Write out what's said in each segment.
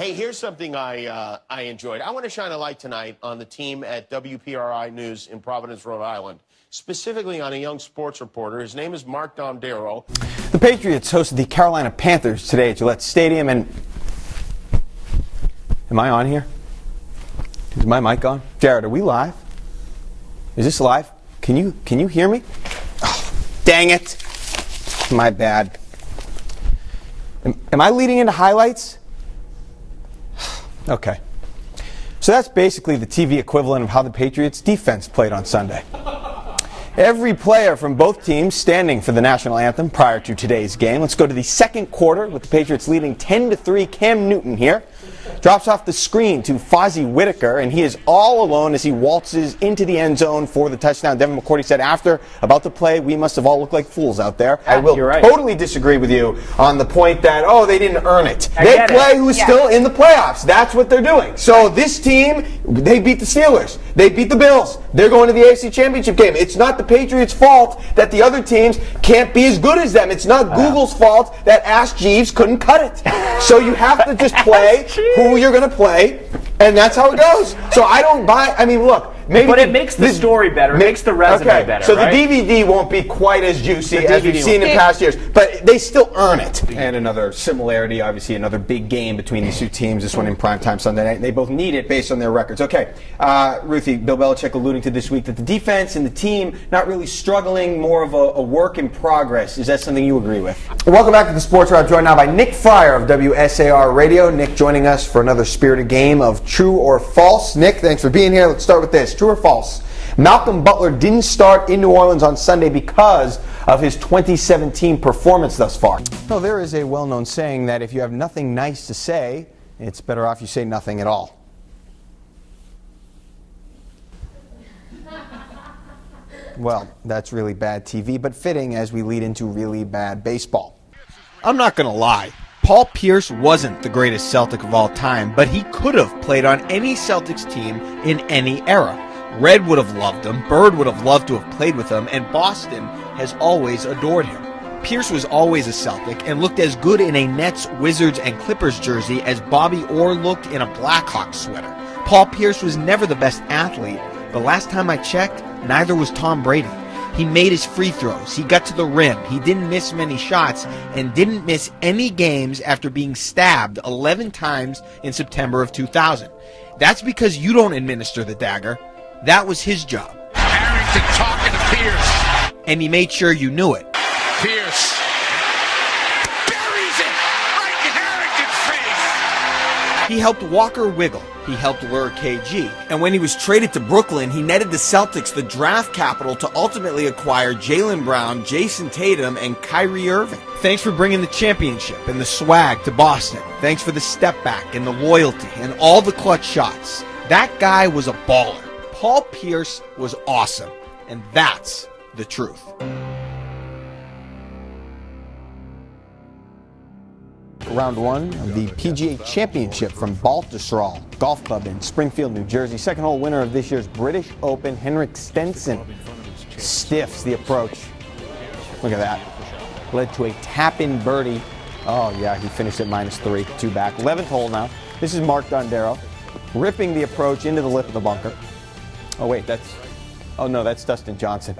Hey, here's something I enjoyed. I want to shine a light tonight on the team at WPRI News in Providence, Rhode Island, specifically on a young sports reporter. His name is Mark Dondero. The Patriots hosted the Carolina Panthers today at Gillette Stadium, and am I on here? Is my mic on? Jared, are we live? Is this live? Can you hear me? Oh, dang it. My bad. Am I leading into highlights? Okay. So that's basically the TV equivalent of how the Patriots defense played on Sunday. Every player from both teams standing for the national anthem prior to today's game. Let's go to the second quarter with the Patriots leading 10-3. Cam Newton here drops off the screen to Fozzie Whitaker, and he is all alone as he waltzes into the end zone for the touchdown. Devin McCourty said after about the play, we must have all looked like fools out there. I will totally disagree with you on the point that, they didn't earn it. They play who's still in the playoffs. That's what they're doing. So this team, they beat the Steelers. They beat the Bills. They're going to the AFC Championship game. It's not the Patriots' fault that the other teams can't be as good as them. It's not Google's fault that Ask Jeeves couldn't cut it. So you have to just play who you're going to play, and that's how it goes. So I don't buy, look. But it makes the story better. It makes the resume better. So the DVD won't be quite as juicy as we've seen in past years, but they still earn it. And another similarity, obviously, another big game between these two teams, this one in primetime Sunday night. They both need it based on their records. Okay, Ruthie, Bill Belichick alluding to this week that the defense and the team not really struggling, more of a work in progress. Is that something you agree with? Welcome back to the Sports Wrap, joined now by Nick Fryer of WSAR Radio. Nick joining us for another spirited game of True or False. Nick, thanks for being here. Let's start with this. True or false? Malcolm Butler didn't start in New Orleans on Sunday because of his 2017 performance thus far. No, there is a well-known saying that if you have nothing nice to say, it's better off you say nothing at all. Well, that's really bad TV, but fitting as we lead into really bad baseball. I'm not going to lie. Paul Pierce wasn't the greatest Celtic of all time, but he could have played on any Celtics team in any era. Red would have loved him, Bird would have loved to have played with him, and Boston has always adored him. Pierce was always a Celtic and looked as good in a Nets, Wizards, and Clippers jersey as Bobby Orr looked in a Blackhawks sweater. Paul Pierce was never the best athlete, but last time I checked, neither was Tom Brady. He made his free throws, he got to the rim, he didn't miss many shots, and didn't miss any games after being stabbed 11 times in September of 2000. That's because you don't administer the dagger. That was his job. Harrington talking to Pierce. And he made sure you knew it. Pierce buries it right in Harrington's face. He helped Walker wiggle. He helped lure KG. And when he was traded to Brooklyn, he netted the Celtics the draft capital to ultimately acquire Jaylen Brown, Jason Tatum, and Kyrie Irving. Thanks for bringing the championship and the swag to Boston. Thanks for the step back and the loyalty and all the clutch shots. That guy was a baller. Paul Pierce was awesome. And that's the truth. Round one of the PGA Championship from Baltusrol Golf Club in Springfield, New Jersey. Second hole winner of this year's British Open, Henrik Stenson, stiffs the approach. Look at that. Led to a tap-in birdie. Oh, yeah, he finished at -3, 2 back. 11th hole now. This is Mark Dondero, ripping the approach into the lip of the bunker. Oh, wait, that's Dustin Johnson.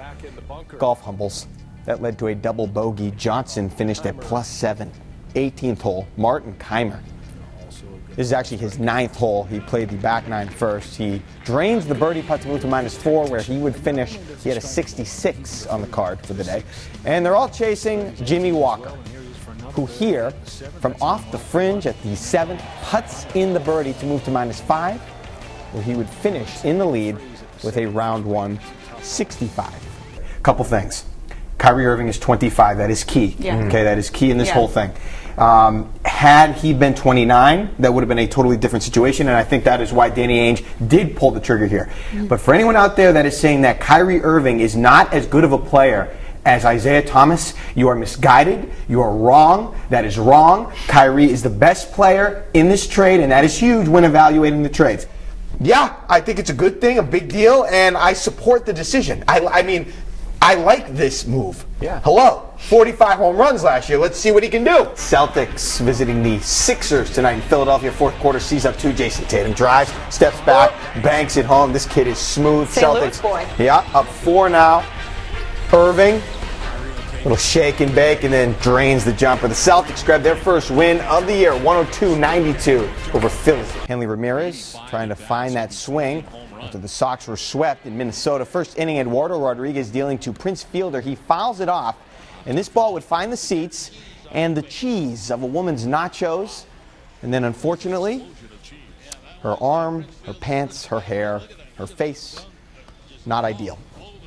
Golf humbles. That led to a double bogey. Johnson finished at +7. 18th hole, Martin Keimer. This is actually his 9th hole. He played the back nine first. He drains the birdie putt to move to -4, where he would finish. He had a 66 on the card for the day. And they're all chasing Jimmy Walker, who here, from off the fringe at the 7th, putts in the birdie to move to -5, where he would finish in the lead with a round one 65. Couple things. Kyrie Irving is 25. That is key. Yeah. Okay, that is key in this whole thing. Had he been 29, that would have been a totally different situation, and I think that is why Danny Ainge did pull the trigger here. But for anyone out there that is saying that Kyrie Irving is not as good of a player as Isaiah Thomas, you are misguided. You are wrong. That is wrong. Kyrie is the best player in this trade, and that is huge when evaluating the trades. Yeah, I think it's a good thing, a big deal, and I support the decision. I mean, I like this move. Yeah. Hello. 45 home runs last year. Let's see what he can do. Celtics visiting the Sixers tonight in Philadelphia. Fourth quarter sees up 2. Jason Tatum drives, steps back, banks it home. This kid is smooth. St. Louis boy. Yeah, up 4 now. Irving, little shake and bake, and then drains the jumper. The Celtics grab their first win of the year, 102-92 over Philly. Hanley Ramirez trying to find that swing after the Sox were swept in Minnesota. First inning, Eduardo Rodriguez dealing to Prince Fielder. He fouls it off, and this ball would find the seats and the cheese of a woman's nachos. And then, unfortunately, her arm, her pants, her hair, her face, not ideal.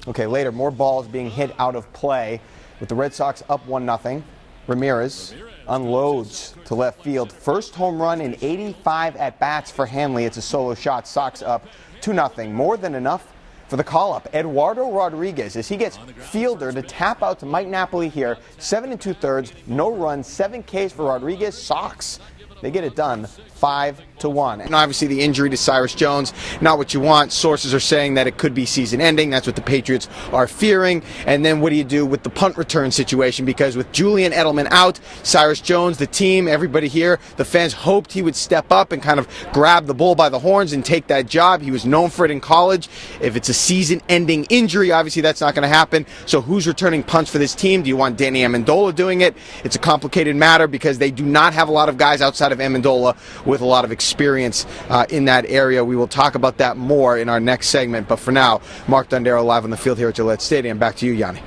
Okay, later, more balls being hit out of play with the Red Sox up 1-0. Ramirez unloads to left field. First home run in 85 at-bats for Hanley. It's a solo shot. Sox up 2-0. More than enough for the call-up. Eduardo Rodriguez, as he gets Fielder to tap out to Mike Napoli here. 7 2/3, no runs, 7 Ks for Rodriguez. Sox, they get it done 5-1. And obviously the injury to Cyrus Jones, not what you want. Sources are saying that it could be season ending. That's what the Patriots are fearing. And then what do you do with the punt return situation? Because with Julian Edelman out, Cyrus Jones, the team, everybody here, the fans hoped he would step up and kind of grab the bull by the horns and take that job. He was known for it in college. If it's a season-ending injury, obviously that's not going to happen. So who's returning punts for this team? Do you want Danny Amendola doing it? It's a complicated matter because they do not have a lot of guys outside of Amendola with a lot of experience in that area. We will talk about that more in our next segment. But for now, Mark Dondero live on the field here at Gillette Stadium. Back to you, Yanni.